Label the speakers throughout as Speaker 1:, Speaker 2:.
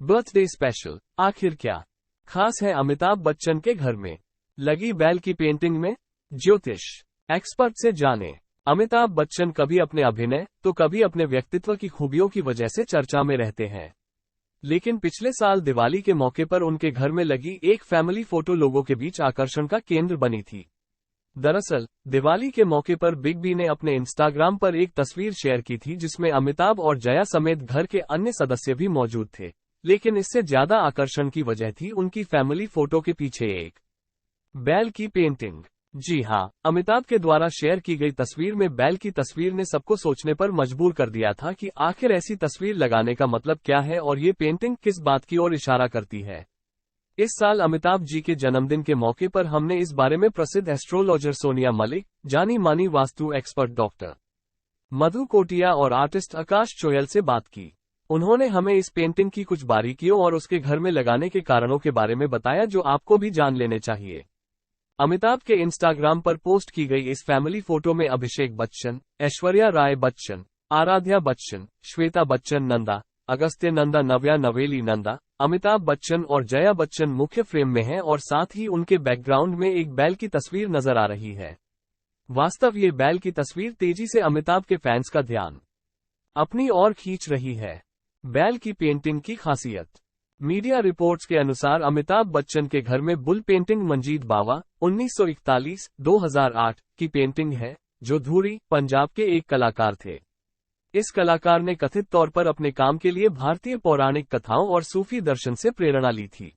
Speaker 1: Birthday special, आखिर क्या खास है अमिताभ बच्चन के घर में लगी बैल की पेंटिंग में? ज्योतिष एक्सपर्ट से जाने। अमिताभ बच्चन कभी अपने अभिनय तो कभी अपने व्यक्तित्व की खूबियों की वजह से चर्चा में रहते हैं, लेकिन पिछले साल दिवाली के मौके पर उनके घर में लगी एक फैमिली फोटो लोगों के बीच आकर्षण का केंद्र बनी थी। दरअसल दिवाली के मौके पर बिग बी ने अपने इंस्टाग्राम पर एक तस्वीर शेयर की थी जिसमें अमिताभ और जया समेत घर के अन्य सदस्य भी मौजूद थे, लेकिन इससे ज्यादा आकर्षण की वजह थी उनकी फैमिली फोटो के पीछे एक बैल की पेंटिंग। जी हां, अमिताभ के द्वारा शेयर की गई तस्वीर में बैल की तस्वीर ने सबको सोचने पर मजबूर कर दिया था कि आखिर ऐसी तस्वीर लगाने का मतलब क्या है और ये पेंटिंग किस बात की ओर इशारा करती है। इस साल अमिताभ जी के जन्मदिन के मौके पर हमने इस बारे में प्रसिद्ध एस्ट्रोलॉजर सोनिया मलिक, जानी मानी वास्तु एक्सपर्ट डॉक्टर मधु कोटिया और आर्टिस्ट आकाश चोयल से बात की। उन्होंने हमें इस पेंटिंग की कुछ बारीकियों और उसके घर में लगाने के कारणों के बारे में बताया जो आपको भी जान लेने चाहिए। अमिताभ के इंस्टाग्राम पर पोस्ट की गई इस फैमिली फोटो में अभिषेक बच्चन, ऐश्वर्या राय बच्चन, आराध्या बच्चन, श्वेता बच्चन नंदा, अगस्त्य नंदा, नव्या नवेली नंदा, अमिताभ बच्चन और जया बच्चन मुख्य फ्रेम में हैं और साथ ही उनके बैकग्राउंड में एक बैल की तस्वीर नजर आ रही है। वास्तव ये बैल की तस्वीर तेजी से अमिताभ के फैंस का ध्यान अपनी ओर खींच रही है। बैल की पेंटिंग की खासियत। मीडिया रिपोर्ट्स के अनुसार अमिताभ बच्चन के घर में बुल पेंटिंग मंजीत बावा 1941-2008 की पेंटिंग है, जो धूरी, पंजाब के एक कलाकार थे। इस कलाकार ने कथित तौर पर अपने काम के लिए भारतीय पौराणिक कथाओं और सूफी दर्शन से प्रेरणा ली थी।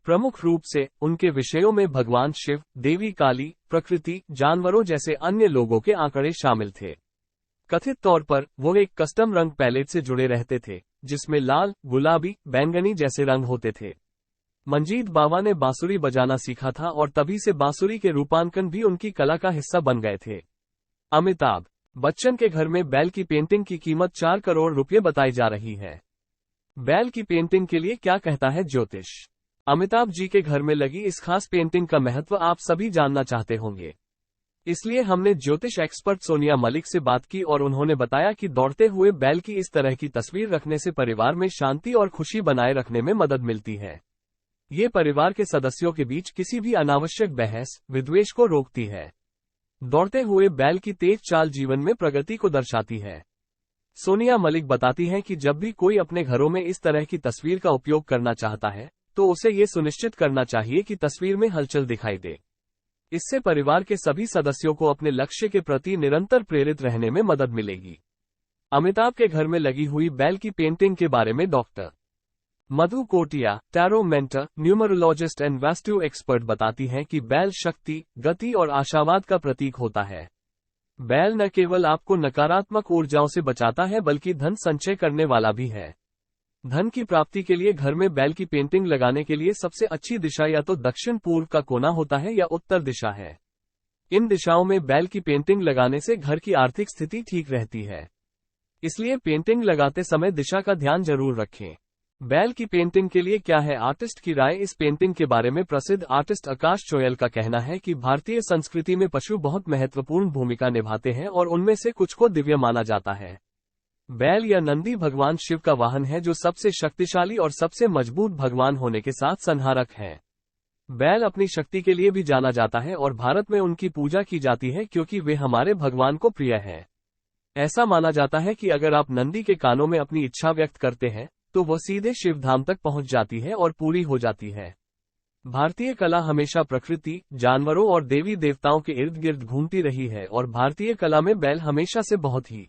Speaker 1: प्रमुख रूप से उनके विषयों में भगवान शिव, देवी काली, प्रकृति, जानवरों जैसे अन्य लोगों के आंकड़े शामिल थे। कथित तौर पर वो एक कस्टम रंग पैलेट से जुड़े रहते थे, जिसमें लाल, गुलाबी, बैंगनी जैसे रंग होते थे। मंजीत बावा ने बांसुरी बजाना सीखा था और तभी से बांसुरी के रूपांकन भी उनकी कला का हिस्सा बन गए थे। अमिताभ बच्चन के घर में बैल की पेंटिंग की कीमत 4 करोड़ रुपए बताई जा रही है। बैल की पेंटिंग के लिए क्या कहता है ज्योतिष? अमिताभ जी के घर में लगी इस खास पेंटिंग का महत्व आप सभी जानना चाहते होंगे, इसलिए हमने ज्योतिष एक्सपर्ट सोनिया मलिक से बात की और उन्होंने बताया कि दौड़ते हुए बैल की इस तरह की तस्वीर रखने से परिवार में शांति और खुशी बनाए रखने में मदद मिलती है। ये परिवार के सदस्यों के बीच किसी भी अनावश्यक बहस, विद्वेष को रोकती है। दौड़ते हुए बैल की तेज चाल जीवन में प्रगति को दर्शाती है। सोनिया मलिक बताती हैं कि जब भी कोई अपने घरों में इस तरह की तस्वीर का उपयोग करना चाहता है, तो उसे ये सुनिश्चित करना चाहिए कि तस्वीर में हलचल दिखाई दे। इससे परिवार के सभी सदस्यों को अपने लक्ष्य के प्रति निरंतर प्रेरित रहने में मदद मिलेगी। अमिताभ के घर में लगी हुई बैल की पेंटिंग के बारे में doctor Madhu Kotia, tarot mentor, numerologist and vastu expert बताती हैं कि बैल शक्ति, गति और आशावाद का प्रतीक होता है। बैल न केवल आपको नकारात्मक ऊर्जाओं से बचाता है बल्कि धन संचय करने वाला भी है। धन की प्राप्ति के लिए घर में बैल की पेंटिंग लगाने के लिए सबसे अच्छी दिशा या तो दक्षिण पूर्व का कोना होता है या उत्तर दिशा है। इन दिशाओं में बैल की पेंटिंग लगाने से घर की आर्थिक स्थिति ठीक रहती है, इसलिए पेंटिंग लगाते समय दिशा का ध्यान जरूर रखें। बैल की पेंटिंग के लिए क्या है आर्टिस्ट की राय? इस पेंटिंग के बारे में प्रसिद्ध आर्टिस्ट आकाश चोयल का कहना है कि भारतीय संस्कृति में पशु बहुत महत्वपूर्ण भूमिका निभाते हैं और उनमें से कुछ को दिव्य माना जाता है। बैल या नंदी भगवान शिव का वाहन है, जो सबसे शक्तिशाली और सबसे मजबूत भगवान होने के साथ संहारक है। बैल अपनी शक्ति के लिए भी जाना जाता है और भारत में उनकी पूजा की जाती है क्योंकि वे हमारे भगवान को प्रिय है। ऐसा माना जाता है कि अगर आप नंदी के कानों में अपनी इच्छा व्यक्त करते हैं तो वह सीधे शिवधाम तक पहुंच जाती है और पूरी हो जाती है। भारतीय कला हमेशा प्रकृति, जानवरों और देवी देवताओं के इर्द गिर्द घूमती रही है और भारतीय कला में बैल हमेशा से बहुत ही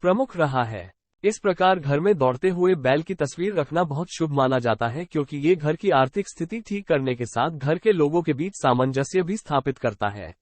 Speaker 1: प्रमुख रहा है। इस प्रकार घर में दौड़ते हुए बैल की तस्वीर रखना बहुत शुभ माना जाता है क्योंकि ये घर की आर्थिक स्थिति ठीक करने के साथ घर के लोगों के बीच सामंजस्य भी स्थापित करता है।